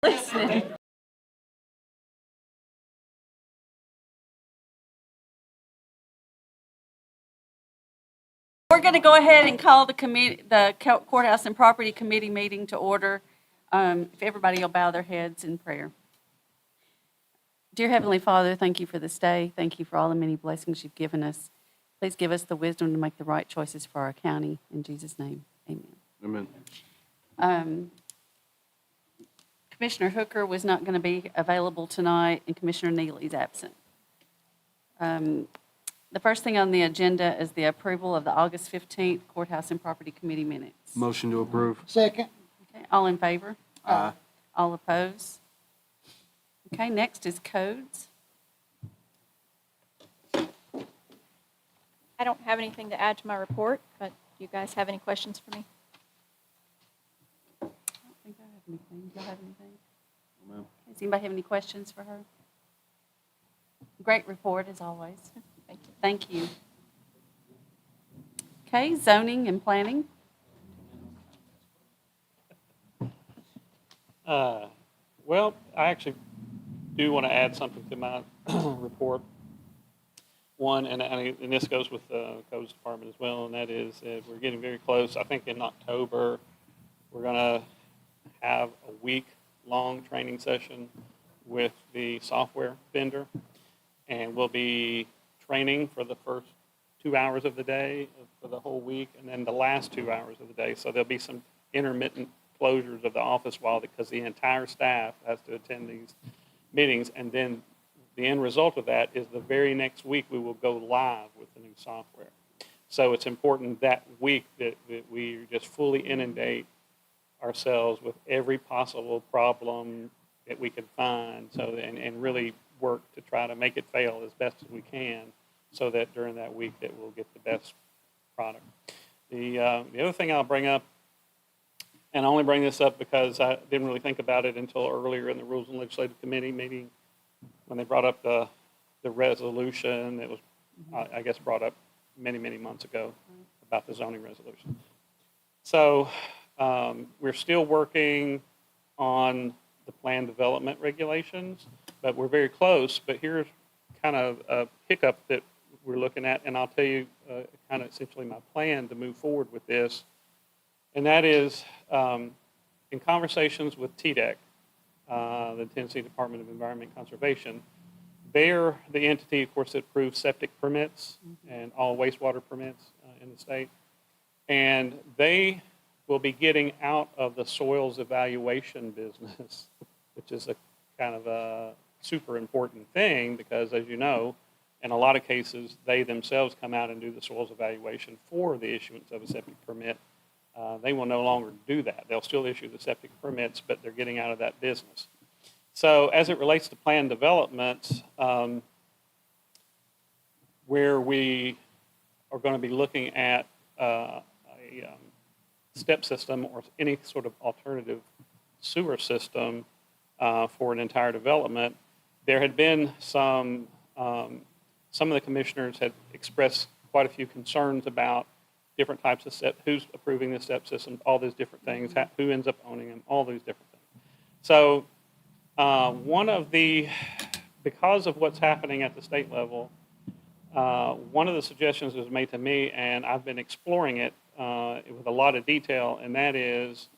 Listening. We're going to go ahead and call the Courthouse and Property Committee meeting to order. If everybody will bow their heads in prayer. Dear Heavenly Father, thank you for this day. Thank you for all the many blessings you've given us. Please give us the wisdom to make the right choices for our county. In Jesus' name, amen. Amen. Commissioner Hooker was not going to be available tonight, and Commissioner Neely's absent. The first thing on the agenda is the approval of the August 15th Courthouse and Property Committee minutes. Motion to approve. Second. Okay, all in favor? Aye. All opposed? Okay, next is codes. I don't have anything to add to my report, but do you guys have any questions for me? I don't think I have anything. Do y'all have anything? Amen. Does anybody have any questions for her? Great report, as always. Thank you. Thank you. Okay, zoning and planning. Well, I actually do want to add something to my report. One, and this goes with the codes department as well, and that is that we're getting very close. I think in October, we're going to have a week-long training session with the software vendor, and we'll be training for the first 2 hours of the day for the whole week, and then the last 2 hours of the day. So there'll be some intermittent closures of the office because the entire staff has to attend these meetings, and then the end result of that is the very next week we will go live with the new software. So it's important that week that we just fully inundate ourselves with every possible problem that we can find, and really work to try to make it fail as best as we can, so that during that week that we'll get the best product. The other thing I'll bring up, and I only bring this up because I didn't really think about it until earlier in the Rules and Legislative Committee meeting when they brought up the resolution that was, I guess, brought up many, many months ago about the zoning resolution. So we're still working on the plan development regulations, but we're very close. But here's kind of a hiccup that we're looking at, and I'll tell you kind of essentially my plan to move forward with this. And that is, in conversations with TDEC, the Tennessee Department of Environment and Conservation, they're the entity, of course, that approves septic permits and all wastewater permits in the state. And they will be getting out of the soils evaluation business, which is a kind of a super important thing because, as you know, in a lot of cases, they themselves come out and do the soils evaluation for the issuance of a septic permit. They will no longer do that. They'll still issue the septic permits, but they're getting out of that business. So as it relates to plan development, where we are going to be looking at a step system or any sort of alternative sewer system for an entire development, there had been some of the commissioners had expressed quite a few concerns about different types of step, who's approving the step systems, all these different things, who ends up owning them, all these different things. So because of what's happening at the state level, one of the suggestions was made to me, and I've been exploring it with a lot of detail, and that is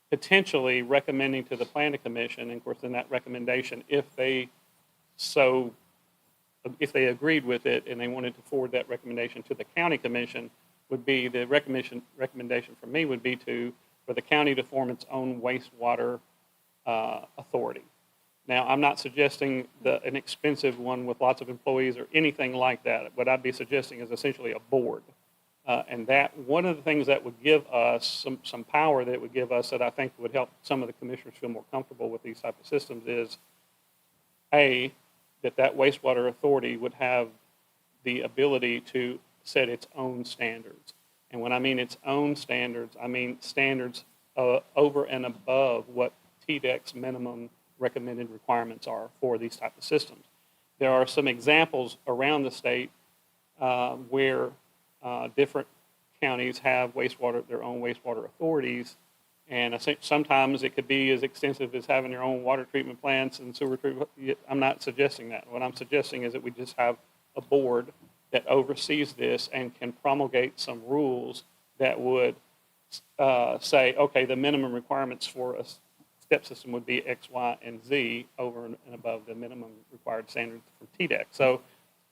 potentially recommending to the Planning Commission, and of course in that recommendation, if they agreed with it and they wanted to forward that recommendation to the County Commission, would be the recommendation from me would be for the county to form its own wastewater authority. Now, I'm not suggesting an expensive one with lots of employees or anything like that. What I'd be suggesting is essentially a board. And that one of the things that would give us some power that it would give us that I think would help some of the commissioners feel more comfortable with these type of systems is, A, that wastewater authority would have the ability to set its own standards. And when I mean its own standards, I mean standards over and above what TDEC's minimum recommended requirements are for these type of systems. There are some examples around the state where different counties have their own wastewater authorities, And I think sometimes it could be as extensive as having your own water treatment plants and sewer treatment. I'm not suggesting that. What I'm suggesting is that we just have a board that oversees this and can promulgate some rules that would say, okay, the minimum requirements for a step system would be X, Y, and Z over and above the minimum required standards from TDEC. So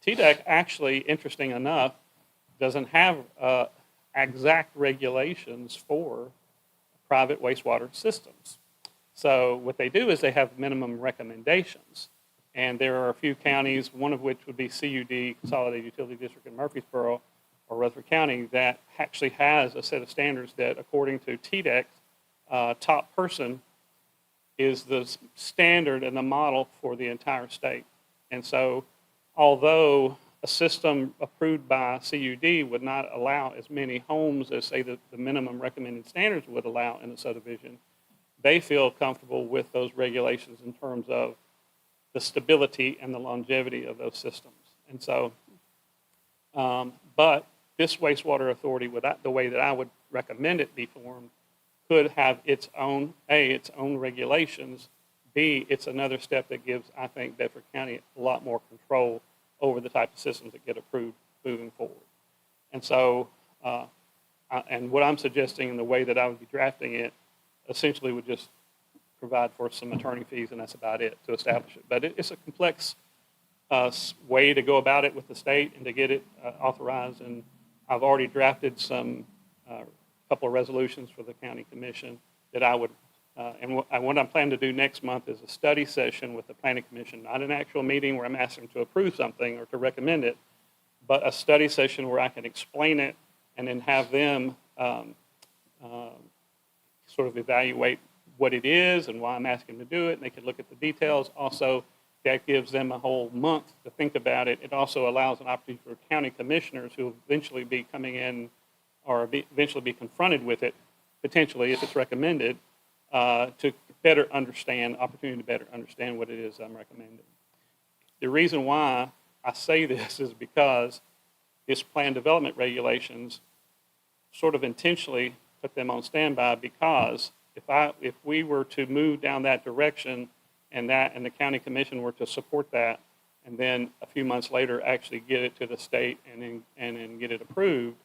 TDEC actually, interesting enough, doesn't have exact regulations for private wastewater systems. So what they do is they have minimum recommendations. And there are a few counties, one of which would be CUD, Consolidated Utility District in Murfreesboro or Rutherford County, that actually has a set of standards that, according to TDEC, top person is the standard and the model for the entire state. And so although a system approved by CUD would not allow as many homes as, say, the minimum recommended standards would allow in a subdivision, they feel comfortable with those regulations in terms of the stability and the longevity of those systems. And so, but this wastewater authority, the way that I would recommend it be formed, could have its own, its own regulations, B, it's another step that gives, I think, Bedford County a lot more control over the type of systems that get approved moving forward. And so, and what I'm suggesting in the way that I would be drafting it, essentially would just provide for some attorney fees, and that's about it to establish it. But it's a complex way to go about it with the state and to get it authorized. And I've already drafted some couple of resolutions for the county commission that I would, and what I'm planning to do next month is a study session with the planning commission, not an actual meeting where I'm asking them to approve something or to recommend it, but a study session where I can explain it and then have them sort of evaluate what it is and why I'm asking them to do it, and they can look at the details. Also, that gives them a whole month to think about it. It also allows an opportunity for county commissioners who will eventually be coming in or eventually be confronted with it, potentially if it's recommended, to better understand, opportunity to better understand what it is I'm recommending. The reason why I say this is because this plan development regulations sort of intentionally put them on standby, because if we were to move down that direction and the county commission were to support that, and then a few months later actually get it to the state and then get it approved,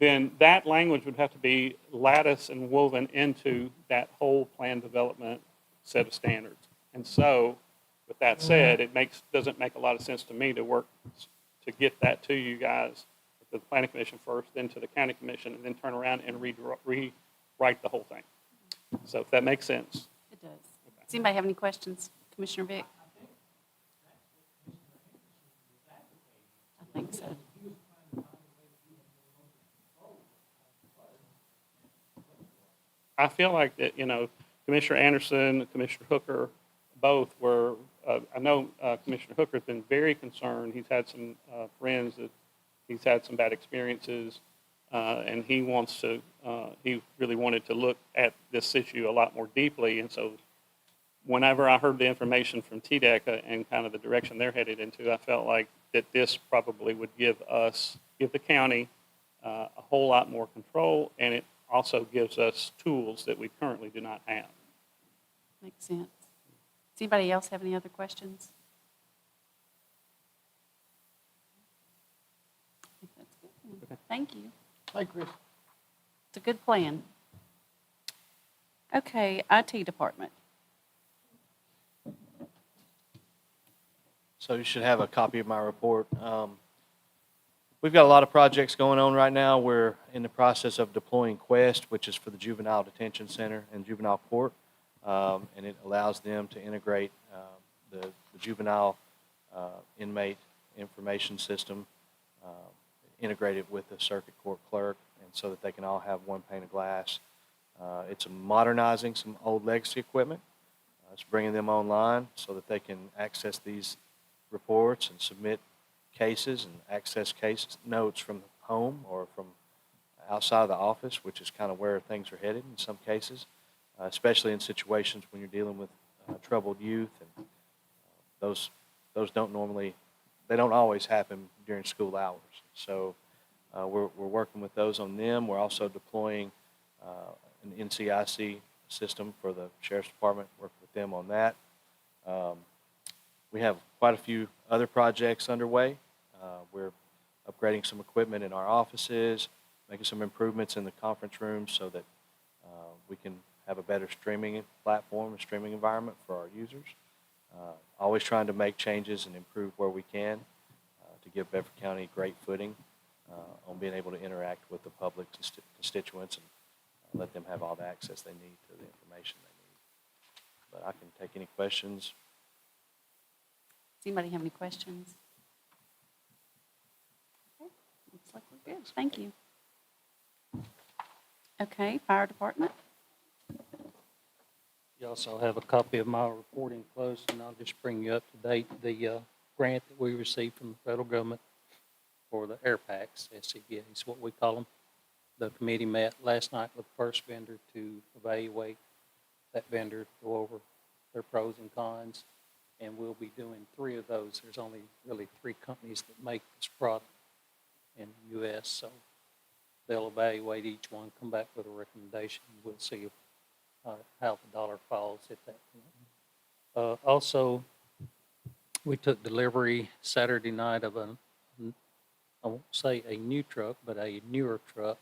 then that language would have to be latticed and woven into that whole plan development set of standards. And so, with that said, it doesn't make a lot of sense to me to work to get that to you guys, to the planning commission first, then to the county commission, and then turn around and rewrite the whole thing. So if that makes sense. It does. Does anybody have any questions? Commissioner Vick? I think so. I feel like that, Commissioner Anderson, Commissioner Hooker, both were, I know Commissioner Hooker's been very concerned. He's had some friends that he's had some bad experiences, and he really wanted to look at this issue a lot more deeply. And so whenever I heard the information from TDEC and kind of the direction they're headed into, I felt like that this probably would give the county a whole lot more control, and it also gives us tools that we currently do not have. Makes sense. Does anybody else have any other questions? I think that's good. Okay. Thank you. Hi, Chris. It's a good plan. Okay, IT department. So you should have a copy of my report. We've got a lot of projects going on right now. We're in the process of deploying Quest, which is for the Juvenile Detention Center and Juvenile Court, and it allows them to integrate the juvenile inmate information system, integrate it with the circuit court clerk, and so that they can all have one pane of glass. It's modernizing some old legacy equipment. It's bringing them online so that they can access these reports and submit cases and access case notes from home or from outside of the office, which is kind of where things are headed in some cases, especially in situations when you're dealing with troubled youth. And those don't always happen during school hours. So we're working with those on them. We're also deploying an NCIC system for the Sheriff's Department, work with them on that. We have quite a few other projects underway. We're upgrading some equipment in our offices, making some improvements in the conference rooms so that we can have a better streaming platform and streaming environment for our users. Always trying to make changes and improve where we can to give Bedford County great footing on being able to interact with the public constituents and let them have all the access they need to the information they need. But I can take any questions. Does anybody have any questions? Okay, looks like we're good. Thank you. Okay, fire department. You also have a copy of my report enclosed, and I'll just bring you up to date. The grant that we received from the federal government for the air packs, SCBA is what we call them. The committee met last night with the first vendor to evaluate that vendor, go over their pros and cons, and we'll be doing 3 of those. There's only really 3 companies that make this product in the U.S., so they'll evaluate each one, come back with a recommendation, and we'll see how the dollar falls at that point. Also, we took delivery Saturday night of I won't say a new truck, but a newer truck.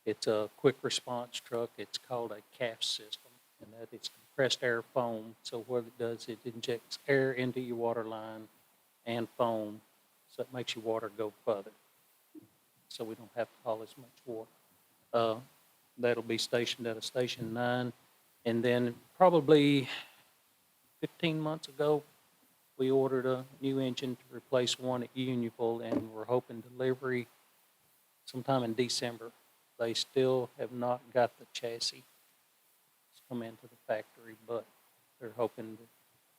It's a quick response truck. It's called a CAF system, and that is compressed air foam. So what it does, it injects air into your water line and foam, so it makes your water go further. So we don't have to haul as much water. That'll be stationed at a Station 9. And then probably 15 months ago, we ordered a new engine to replace one at Unionville, and we're hoping delivery sometime in December. They still have not got the chassis to come into the factory, but they're hoping that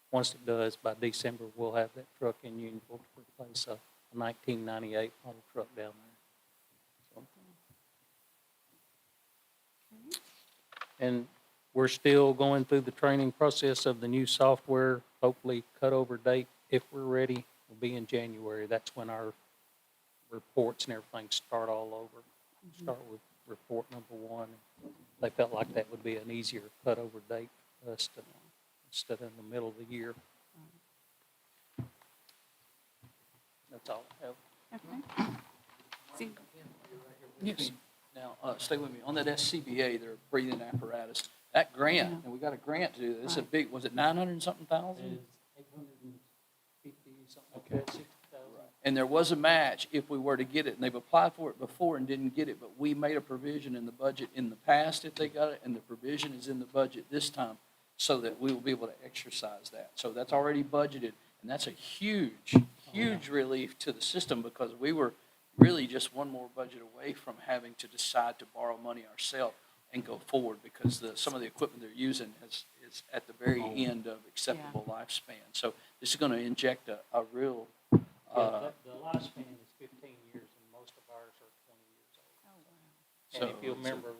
once it does, by December, we'll have that truck in Unionville to replace a 1998 model truck down there. So, and we're still going through the training process of the new software. Hopefully, cutover date, if we're ready, will be in January. That's when our reports and everything start all over. Start with report number 1. They felt like that would be an easier cutover date for us to, instead of in the middle of the year. That's all I have. Okay. See, Yes. Now, stay with me. On that SCBA, their breathing apparatus, that grant, Yeah. and we got a grant to do this. It's a Right. big, was it 900 and something thousand? 850, something like that, 60,000. And there was a match if we were to get it, and they've applied for it before and didn't get it, but we made a provision in the budget in the past if they got it, and the provision is in the budget this time so that we will be able to exercise that. So that's already budgeted, and that's a huge, huge relief to the system because we were really just one more budget away from having to decide to borrow money ourselves and go forward because some of the equipment they're using is at the very end of acceptable lifespan. So this is going to inject a real, Yeah, the lifespan is 15 years, and most of ours are 20 years old. And if you remember,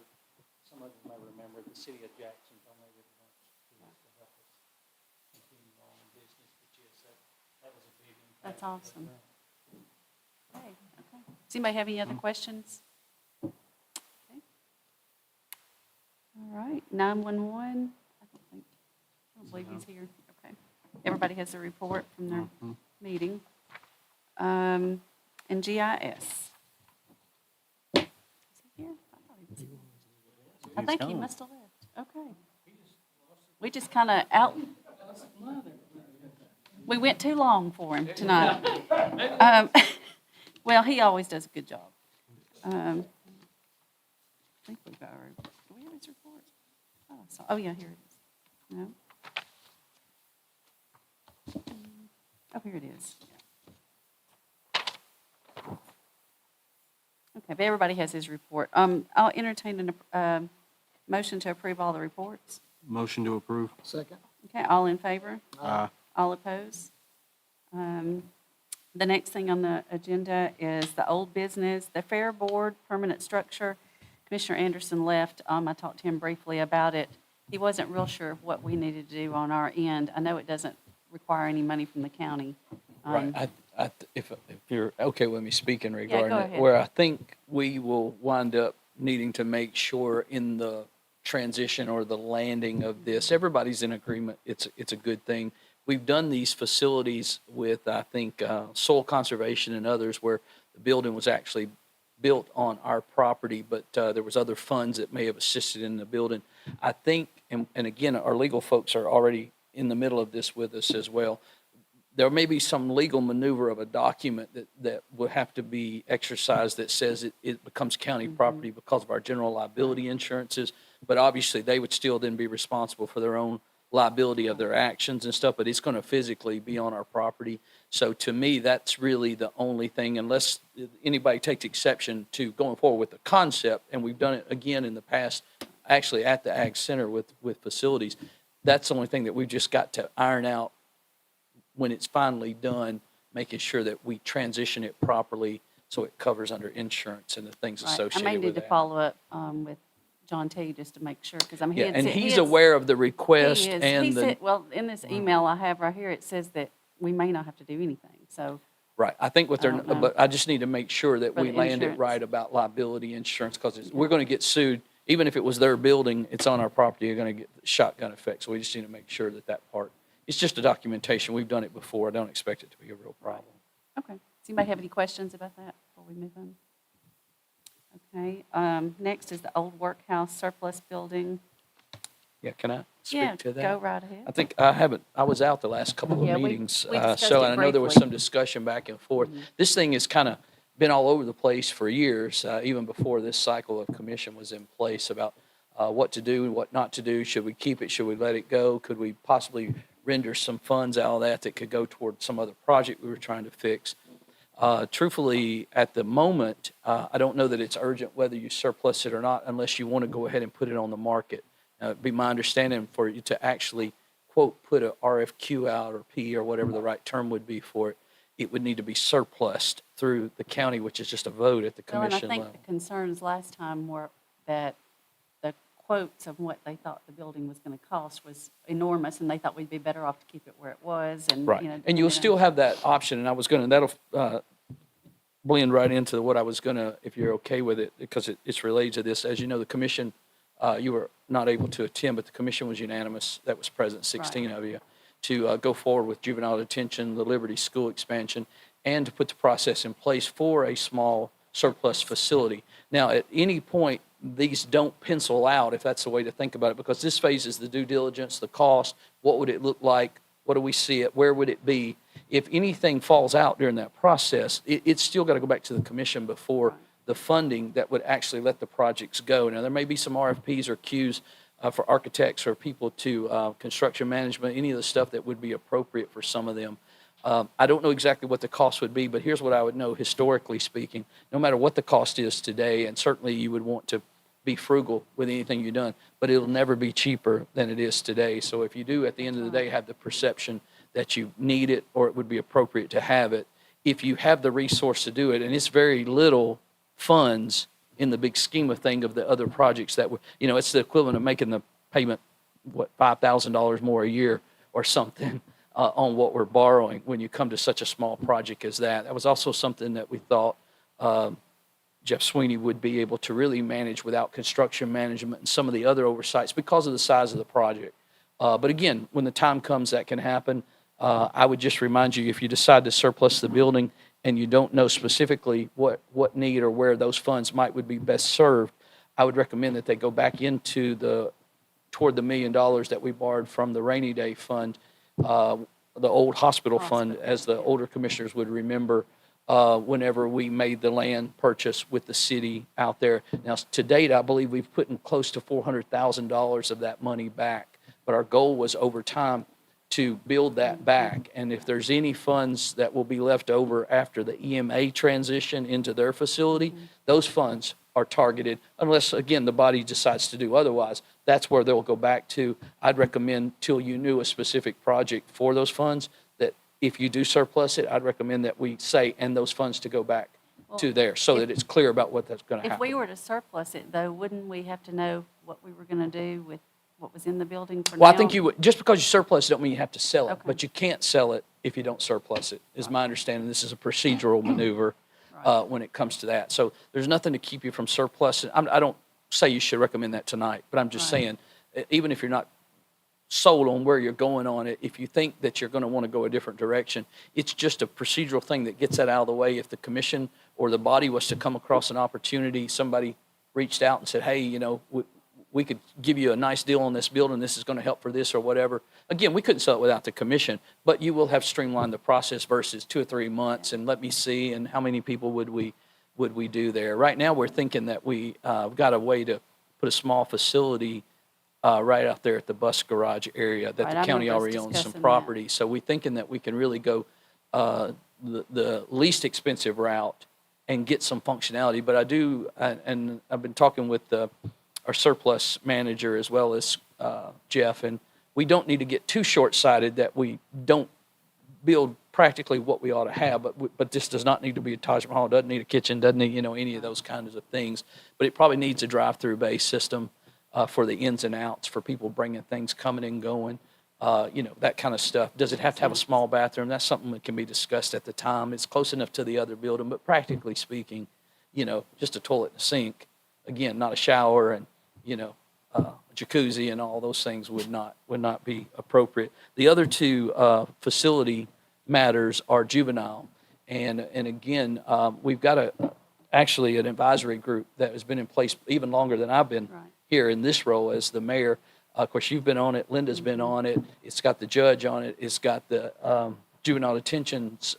some of you may remember, the city of Jackson donated a bunch to us to help us continue on in business. But yes, that was a big impact. That's awesome. Okay. Does anybody have any other questions? Okay. All right, 911. I don't believe he's here. Okay. Everybody has a report from their meeting. And GIS. Is he here? I thought he was here. I think he must have left. Okay. We just kind of we went too long for him tonight. Well, he always does a good job. I think we've got our, do we have his report? Oh, yeah, here it is. No? Oh, here it is. Okay, if everybody has his report. I'll entertain a motion to approve all the reports. Motion to approve. Second. Okay, all in favor? Aye. All opposed? The next thing on the agenda is the old business, the Fair Board permanent structure. Commissioner Anderson left. I talked to him briefly about it. He wasn't real sure of what we needed to do on our end. I know it doesn't require any money from the county. Right. If you're okay with me speaking regarding go it, ahead. where I think we will wind up needing to make sure in the transition or the landing of this. Everybody's in agreement. It's a good thing. We've done these facilities with, I think, soil conservation and others where the building was actually built on our property, but there was other funds that may have assisted in the building. I think, and again, our legal folks are already in the middle of this with us as well. There may be some legal maneuver of a document that will have to be exercised that says it becomes county property because of our general liability insurances, but obviously they would still then be responsible for their own liability of their actions and stuff, but it's going to physically be on our property. So to me, that's really the only thing, unless anybody takes exception to going forward with the concept, and we've done it again in the past, actually at the Ag Center with facilities. That's the only thing that we've just got to iron out when it's finally done, making sure that we transition it properly so it covers under insurance and the things Right. associated I may with need to that. follow up with John T. just to make sure, because Yeah, and he's aware of the request He is. and He the. said, well, in this email I have right here, it says that we may not have to do anything, so. Right, I think what I they're, don't know. but I just need to make sure that For we the land it insurance. right about liability insurance, because we're going to get sued. Even if it was their building, it's on our property, you're going to get shotgun effect. So we just need to make sure that that part, it's just a documentation. We've done it before. I don't expect it to be a real problem. Okay. Does anybody have any questions about that before we move on? Okay, next is the old workhouse surplus building. Yeah, can I Yeah, speak to that? go right ahead. I think I was out the last couple Yeah, of we meetings, discussed so it I know there was briefly. some discussion back and forth. This thing has kind of been all over the place for years, even before this cycle of commission was in place, about what to do and what not to do. Should we keep it? Should we let it go? Could we possibly render some funds out of that could go toward some other project we were trying to fix? Truthfully, at the moment, I don't know that it's urgent whether you surplus it or not, unless you want to go ahead and put it on the market. It'd be my understanding for you to actually, quote, put a RFQ out or P or whatever the right term would be for it, it would need to be surplused through the county, which is just a vote at the Well, and I commission think level. the concerns last time were that the quotes of what they thought the building was going to cost was enormous, and they thought we'd be better off to keep it where it was, and, Right, you know. and you'll still have that option, and I was gonna, that'll blend right into what I was gonna, if you're okay with it, because it's related to this. As you know, the commission, you were not able to attend, but the commission was unanimous, that was present, 16 of you, to go forward with juvenile detention, the Liberty School expansion, and to put the process in place for a small surplus facility. Now, at any point, these don't pencil out, if that's the way to think about it, because this phase is the due diligence, the cost, what would it look like, what do we see it, where would it be? If anything falls out during that process, it's still got to go back to the commission before the funding that would actually let the projects go. Now, there may be some RFPs or Qs for architects or people to construction management, any of the stuff that would be appropriate for some of them. I don't know exactly what the cost would be, but here's what I would know, historically speaking. No matter what the cost is today, and certainly you would want to be frugal with anything you've done, but it'll never be cheaper than it is today. So if you do, at the end of the day, have the perception that you need it or it would be appropriate to have it, if you have the resource to do it, and it's very little funds in the big scheme of thing of the other projects that were, you know, it's the equivalent of making the payment, what, $5,000 more a year or something on what we're borrowing when you come to such a small project as that. That was also something that we thought Jeff Sweeney would be able to really manage without construction management and some of the other oversights because of the size of the project. But again, when the time comes, that can happen. I would just remind you, if you decide to surplus the building and you don't know specifically what need or where those funds would be best served, I would recommend that they go back into toward the $1 million that we borrowed from the rainy day fund, the old hospital fund, as the older commissioners would remember, whenever we made the land purchase with the city out there. Now, to date, I believe we've put in close to $400,000 of that money back, but our goal was over time to build that back. And if there's any funds that will be left over after the EMA transition into their facility, those funds are targeted, unless, again, the body decides to do otherwise. That's where they'll go back to. I'd recommend, till you knew a specific project for those funds, that if you do surplus it, I'd recommend that we say, and those funds to go back to there, so that it's clear about what that's going to If happen. we were to surplus it, though, wouldn't we have to know what we were going to do with what was in the building for now? Well, I think you would, just because you surplus it don't mean you have to sell it, Okay. but you can't sell it if you don't surplus it, is my understanding. This is a procedural maneuver when it comes to that. So there's nothing to keep you from surplusing. I don't say you should recommend that tonight, but I'm just Right. saying, even if you're not sold on where you're going on it, if you think that you're going to want to go a different direction, it's just a procedural thing that gets that out of the way. If the commission or the body was to come across an opportunity, somebody reached out and said, hey, you know, we could give you a nice deal on this building, this is going to help for this or whatever. Again, we couldn't sell it without the commission, but you will have streamlined the process versus 2 or 3 months, and let me see, and how many people would we do there? Right now, we're thinking that we've got a way to put a small facility right out there at the bus garage area that Right, the I county remember us already owns some discussing that. property. So we're thinking that we can really go the least expensive route and get some functionality. But I do, and I've been talking with our surplus manager as well as Jeff, and we don't need to get too short-sighted that we don't build practically what we ought to have, but this does not need to be a Taj Mahal, doesn't need a kitchen, doesn't need, you know, any of those kinds of things. But it probably needs a drive-through bay system for the ins and outs, for people bringing things, coming and going, you know, that kind of stuff. Does it have to have a small bathroom? That's something that can be discussed at the time. It's close enough to the other building, but practically speaking, you know, just a toilet and a sink. Again, not a shower and, you know, jacuzzi and all those things would not be appropriate. The other two facility matters are juvenile, and again, we've got actually an advisory group that has been in place even longer than I've been Right. here in this role as the mayor. Of course, you've been on it, Linda's been on it, it's got the judge on it, it's got the juvenile detention's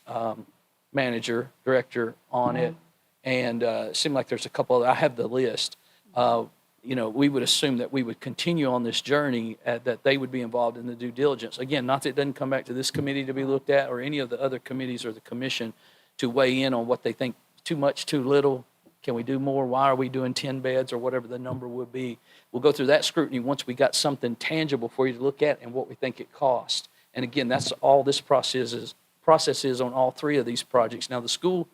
director on it, and it seemed like there's a couple other, I have the list. You know, we would assume that we would continue on this journey, that they would be involved in the due diligence. Again, not that it doesn't come back to this committee to be looked at or any of the other committees or the commission to weigh in on what they think too much, too little. Can we do more? Why are we doing 10 beds or whatever the number would be? We'll go through that scrutiny once we got something tangible for you to look at and what we think it costs. And again, that's all this process is on all 3 of these projects. Now, the school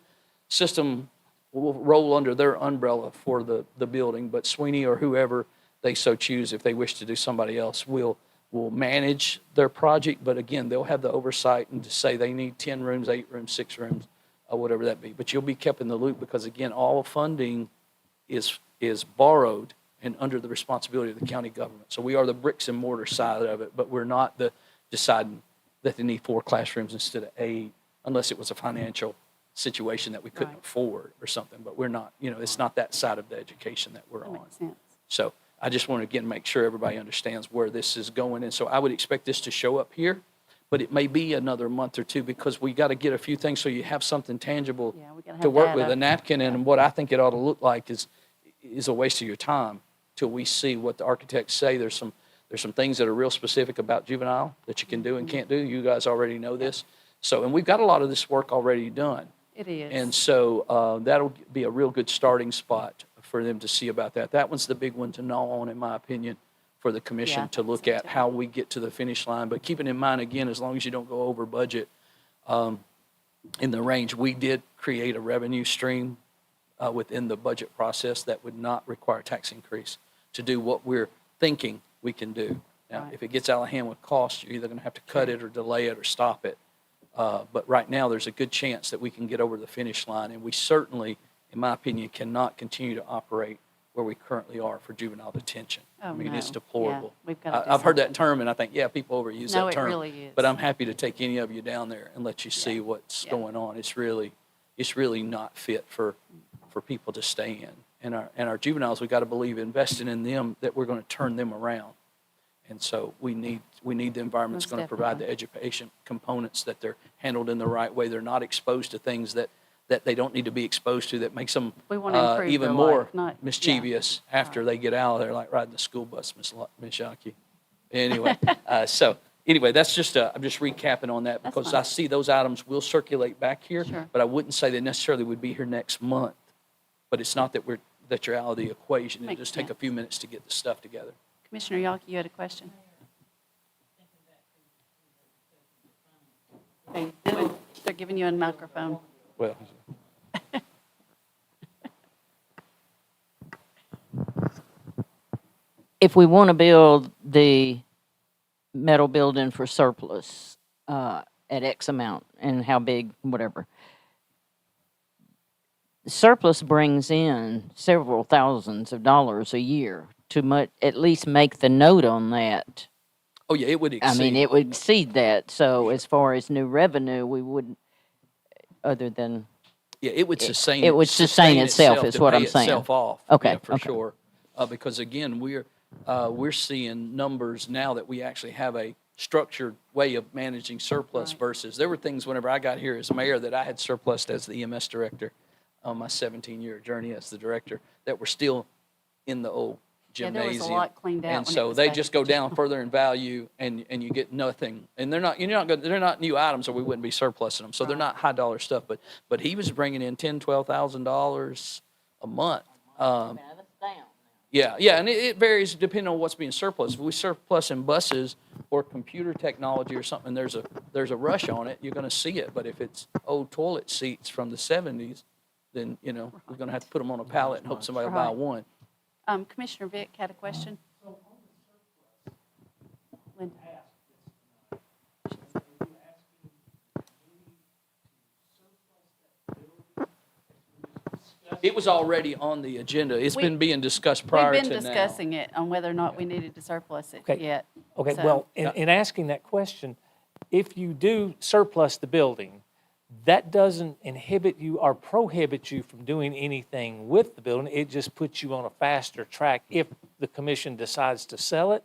system will roll under their umbrella for the building, but Sweeney or whoever they so choose, if they wish to do somebody else, will manage their project. But again, they'll have the oversight and to say they need 10 rooms, 8 rooms, 6 rooms, or whatever that be. But you'll be kept in the loop because, again, all funding is borrowed and under the responsibility of the county government. So we are the bricks and mortar side of it, but we're not deciding that they need 4 classrooms instead of 8, unless it was a financial situation that we couldn't Right. afford or something. But we're not, you know, it's not that side of the education that we're That on. makes sense. So I just want to, again, make sure everybody understands where this is going. And so I would expect this to show up here, but it may be another month or 2 because we got to get a few things so you have something tangible Yeah, we gotta to have work with. data. A napkin and what I think it ought to look like is a waste of your time till we see what the architects say. There's some things that are real specific about juvenile that you can do and can't do. You guys already know this. So, and we've got a lot of this work already done. It is. And so that'll be a real good starting spot for them to see about that. That one's the big one to gnaw on, in my opinion, for the Yeah, I commission to think look so, at too. how we get to the finish line. But keeping in mind, again, as long as you don't go over budget in the range, we did create a revenue stream within the budget process that would not require tax increase to do what we're thinking we can do. Now, Right. if it gets out of hand with cost, you're either going to have to cut it or delay it or stop it. But right now, there's a good chance that we can get over the finish line, and we certainly, in my opinion, cannot continue to operate where we currently are for juvenile detention. Oh, I mean, it's no. deplorable. Yeah, we've gotta do I've heard that something. term, and I think, yeah, people overuse No, that it term. really is. But I'm happy to take any of you down there and let you see Yeah. what's Yeah. going on. It's really not fit for people to stay in. And our juveniles, we've got to believe, investing in them, that we're going to turn them around. And so we need the environment that's Most going to provide the definitely. education components, that they're handled in the right way. They're not exposed to things that they don't need to be exposed to, that makes them We wanna improve even their more life, not- yeah. mischievous after they get out of there, like riding the school bus, Miss Yaki. Anyway, so anyway, I'm just recapping on that That's because fine. I see those items will circulate back here, Sure. but I wouldn't say they necessarily would be here next month. But it's not that you're out of the equation. It'll Makes just take a sense. few minutes to get the stuff together. Commissioner Yawkey, you had a question? Okay, they're giving you a microphone. Well, if we want to build the metal building for surplus at X amount and how big, whatever, surplus brings in several thousands of dollars a year to at least make the note on that. Oh, yeah, it would I mean, exceed. it would exceed that. So as far as new revenue, we wouldn't, other than, Yeah, it would sustain. it would sustain itself is to what pay I'm saying. itself off. Okay, Yeah, for okay. sure. Because again, we're seeing numbers now that we actually have a structured way of managing surplus Right. versus, there were things whenever I got here as mayor that I had surplused as the EMS director on my 17-year journey as the director that were still in the old Yeah, there gymnasium. was a lot cleaned out And when it so was they back just at go the down further in value and you get nothing. And they're not new items or we wouldn't be surplusing them. So they're not high dollar stuff, but he was bringing in $10,000-$12,000 a month. Yeah, and it varies depending on what's being surplus. If we surplus in buses or computer technology or something, there's a rush on it, you're gonna see it. But if it's old toilet seats from the 70s, then, we're gonna have to put them on a pallet and hope somebody will buy Right. one. Commissioner Vick had a question? Linda. It was already on the agenda. It's We- been being discussed prior to We've now. been discussing it on whether or not we needed to surplus it Okay. yet. Okay, So- well, in asking that question, if you do surplus the building, that doesn't inhibit you or prohibit you from doing anything with the building. It just puts you on a faster track if the commission decides to sell it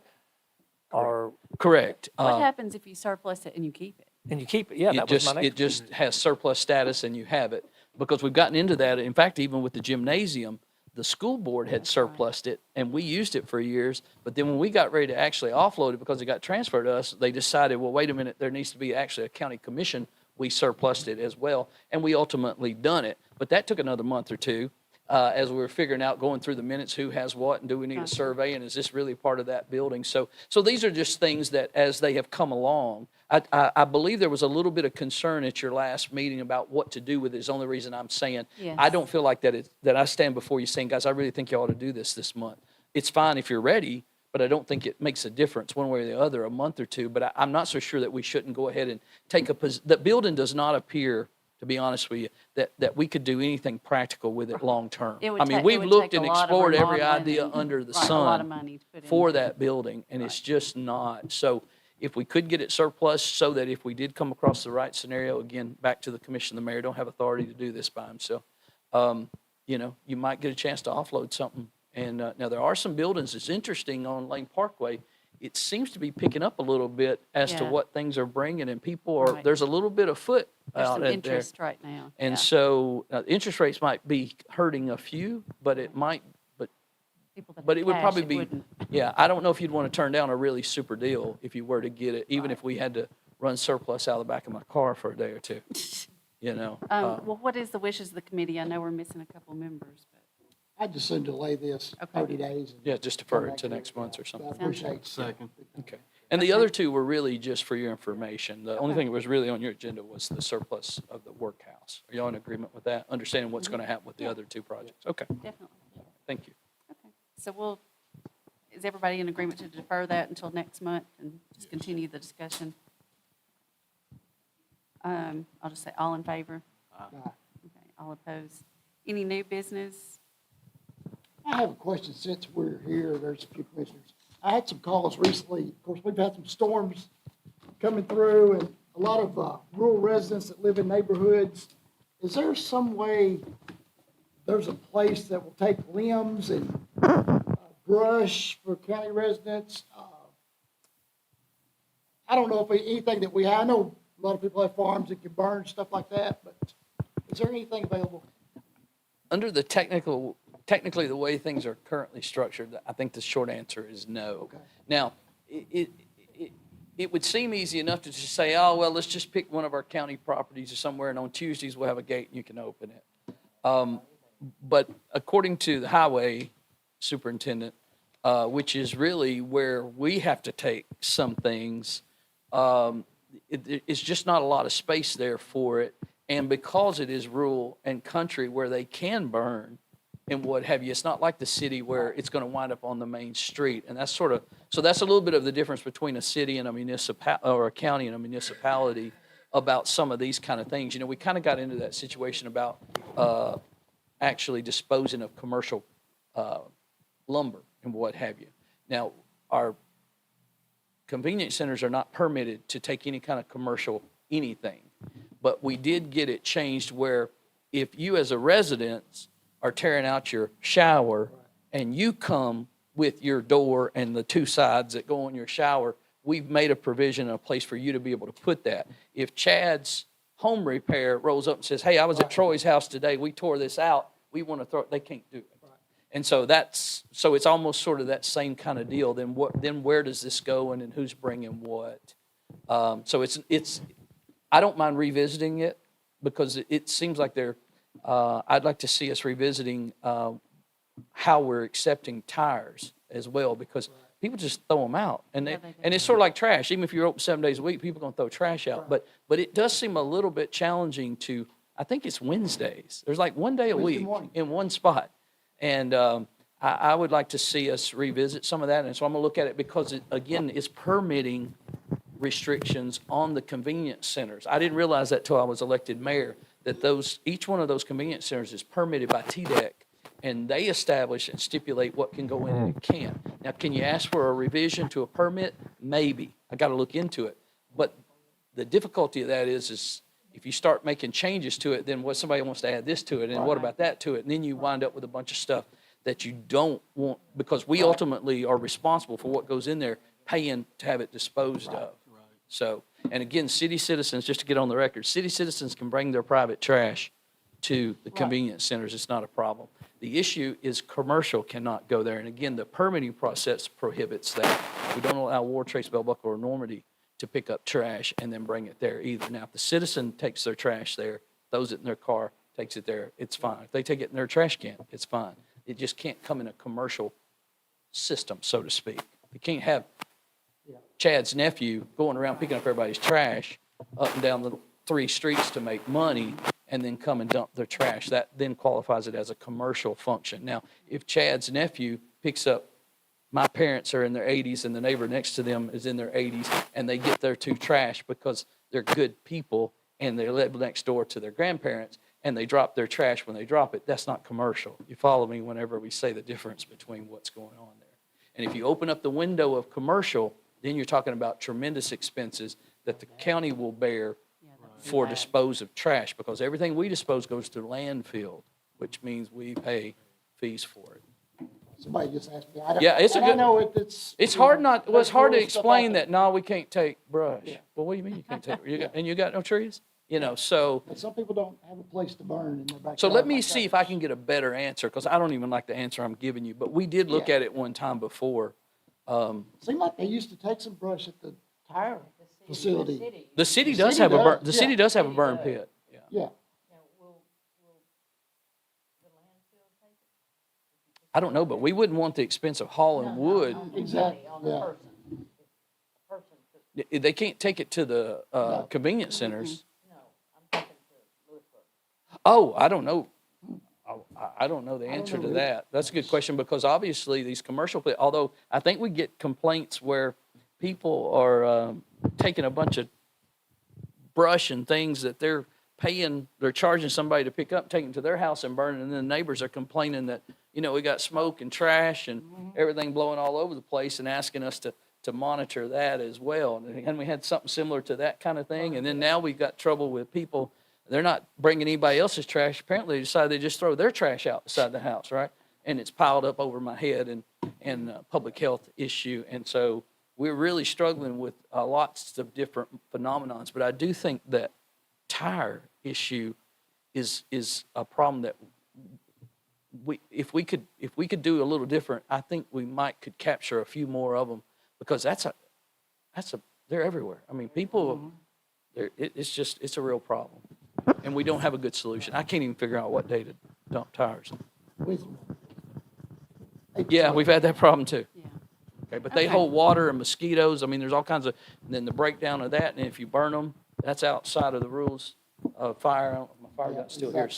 or, Correct. What happens if you surplus it and you keep it? and you keep it. Yeah, that was my next. It just has surplus status and you have it. Because we've gotten into that. In fact, even with the gymnasium, the school board had surplused it and we used it for years. But then when we got ready to actually offload it because it got transferred to us, they decided, well, wait a minute, there needs to be actually a county commission. We surplused it as well. And we ultimately done it. But that took another month or two as we were figuring out, going through the minutes, who has what and do we need a survey and is this really part of that building? So these are just things that as they have come along, I believe there was a little bit of concern at your last meeting about what to do with it. Is the only reason I'm saying. Yes. I don't feel like that I stand before you saying, guys, I really think you ought to do this month. It's fine if you're ready, but I don't think it makes a difference one way or the other, a month or two. But I'm not so sure that we shouldn't go ahead and take the building does not appear, to be honest with you, that we could do anything practical with it long term. It would I mean, it we've would looked take and a lot of explored every remodeling idea and- under the right, a lot of sun money to put for into it. that building, and it's just not. So if we could get it surplus so that if we did come across the right scenario, again, back to the commission, the mayor don't have authority to do this by himself. You might get a chance to offload something. And now there are some buildings. It's interesting on Lane Parkway. It seems to be picking up a little bit as to Yeah. what things are bringing, and people are. Right. There's a little bit of foot There's out some there. interest right now. And yeah. so interest rates might be hurting a few, but it might. People that But have it would cash, probably it be, wouldn't. yeah, I don't know if you'd want to turn down a really super deal if you were to get it, even if we had to run surplus out of the back of my car for a day or two, Well, what is the wishes of the committee? I know we're missing a couple members, but. I just soon delay this Okay. 30 days. and Yeah, just defer come it back to to next month or I something. appreciate. Second. Okay. And the other two were really just for your information. The only thing that was really on your agenda was the surplus of the workhouse. Are y'all in agreement with that? Understanding what's going to happen with the other two projects? Okay, Definitely. thank you. Okay. So is everybody in agreement to defer that until next month and just continue the discussion? I'll just say all in favor. Okay, all opposed. Any new business? I have a question since we're here. There's a few commissioners. I had some calls recently. Of course, we've had some storms coming through and a lot of rural residents that live in neighborhoods. Is there some way, there's a place that will take limbs and brush for county residents? I don't know if anything that we have. I know a lot of people have farms that can burn, stuff like that, but is there anything available? Under the technically the way things are currently structured, I think the short answer is no. Okay. Now, it would seem easy enough to just say, oh, well, let's just pick one of our county properties or somewhere, and on Tuesdays we'll have a gate and you can open it. But according to the highway superintendent, which is really where we have to take some things, it's just not a lot of space there for it. And because it is rural and country where they can burn and what have you, it's not like the city where it's going to wind up on the main street. And that's so that's a little bit of the difference between a city and a municipality, or a county and a municipality, about some of these kind of things. We kind of got into that situation about actually disposing of commercial lumber and what have you. Now, our convenience centers are not permitted to take any kind of commercial anything. But we did get it changed where if you as a resident are tearing out your shower and you come with your door and the two sides that go on your shower, we've made a provision and a place for you to be able to put that. If Chad's home repair rolls up and says, hey, I was at Troy's house today, we tore this out, we want to throw it, they can't do it. And so it's almost sort of that same kind of deal. Then where does this go and then who's bringing what? So I don't mind revisiting it because it seems like I'd like to see us revisiting how we're accepting tires as well, because people just throw them out. And it's sort of like trash. Even if you're open 7 days a week, people are going to throw trash out. But it does seem a little bit challenging to, I think it's Wednesdays. There's like one day a week in one spot. And I would like to see us revisit some of that. And so I'm going to look at it because, again, it's permitting restrictions on the convenience centers. I didn't realize that till I was elected mayor, that each one of those convenience centers is permitted by TDEC, and they establish and stipulate what can go in and can't. Now, can you ask for a revision to a permit? Maybe. I got to look into it. But the difficulty of that is if you start making changes to it, then somebody wants to add this to it, and what about that to it? And then you wind up with a bunch of stuff that you don't want, because we ultimately are responsible for what goes in there, paying to have it disposed of. So, and again, city citizens, just to get on the record, city citizens can bring their private trash to the convenience centers. It's not a problem. The issue is commercial cannot go there. And again, the permitting process prohibits that. We don't allow War Trace, Bell Buckle, or Normandy to pick up trash and then bring it there either. Now, if the citizen takes their trash there, throws it in their car, takes it there, it's fine. If they take it in their trash can, it's fine. It just can't come in a commercial system, so to speak. You can't have Chad's nephew going around picking up everybody's trash up and down the 3 streets to make money and then come and dump their trash. That then qualifies it as a commercial function. Now, if Chad's nephew picks up, my parents are in their 80s and the neighbor next to them is in their 80s, and they get their 2 trash because they're good people and they live next door to their grandparents, and they drop their trash when they drop it, that's not commercial. You follow me whenever we say the difference between what's going on there. And if you open up the window of commercial, then you're talking about tremendous expenses that the county will bear for dispose of trash, because everything we dispose goes to landfill, which means we pay fees for it. Somebody just asked me. Yeah, it's a good. I know it's hard not. Well, it's hard to rules, stuff explain like that. No, we can't take brush. Yeah. Well, what do you mean you can't take? You got no trees. So. But some people don't have a place to burn in their backyard. So let me like see that. if I can get a better answer, because I don't even like the answer I'm giving you. But we did look at it one time before. Seemed like they used to take some brush at the tire facility. The city The does city have a burn. does, The city yeah. does have a burn pit. Yeah. Yeah. I don't know, but we wouldn't want the expense of hauling wood. Exactly, yeah. They can't take it to the convenience centers. Oh, I don't know. I don't know the answer to that. That's a good question, because obviously these commercial, although I think we get complaints where people are taking a bunch of brush and things that they're charging somebody to pick up, taking to their house and burning, and then the neighbors are complaining that, we got smoke and trash and everything blowing all over the place, and asking us to monitor that as well. And we had something similar to that kind of thing. And then now we've got trouble with people. They're not bringing anybody else's trash. Apparently, they decide they just throw their trash out beside the house, right? And it's piled up over my head, and public health issue. And so we're really struggling with lots of different phenomenons. But I do think that tire issue is a problem that if we could do a little different, I think we could capture a few more of them, because they're everywhere. I mean, people, it's a real problem. And we don't have a good solution. I can't even figure out what day to dump tires. Yeah, we've had that problem too. Yeah. Okay, but they hold water and mosquitoes. I mean, there's all kinds of, and then the breakdown of that, and if you burn them, that's outside of the rules of fire. My fire gut's still here.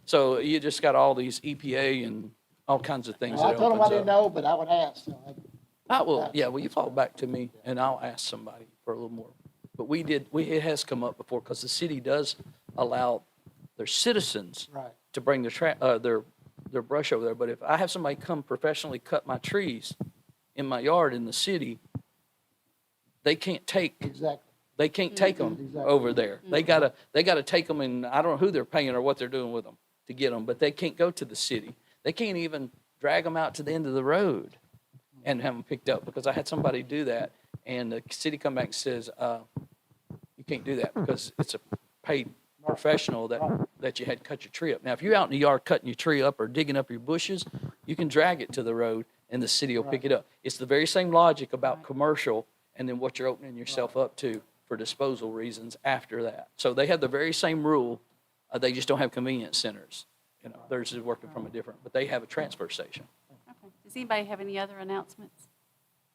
So you just got all these EPA and all kinds of things. Well, I told them I didn't know, but I would ask. You fall back to me, and I'll ask somebody for a little more. But it has come up before, because the city does allow their citizens Right. to bring their their brush over there. But if I have somebody come professionally cut my trees in my yard in the city, they can't take Exactly. They can't take them Exactly. over there. They gotta take them, and I don't know who they're paying or what they're doing with them to get them, but they can't go to the city. They can't even drag them out to the end of the road and have them picked up, because I had somebody do that, and the city come back and says, you can't do that because it's a paid professional that you had cut your tree up. Now, if you're out in the yard cutting your tree up or digging up your bushes, you can drag it to the road and the city will pick it up. It's the very same logic about commercial and then what you're opening yourself up to for disposal reasons after that. So they have the very same rule, they just don't have convenience centers. You know, theirs is working from a different, but they have a transfer station. Okay. Does anybody have any other announcements?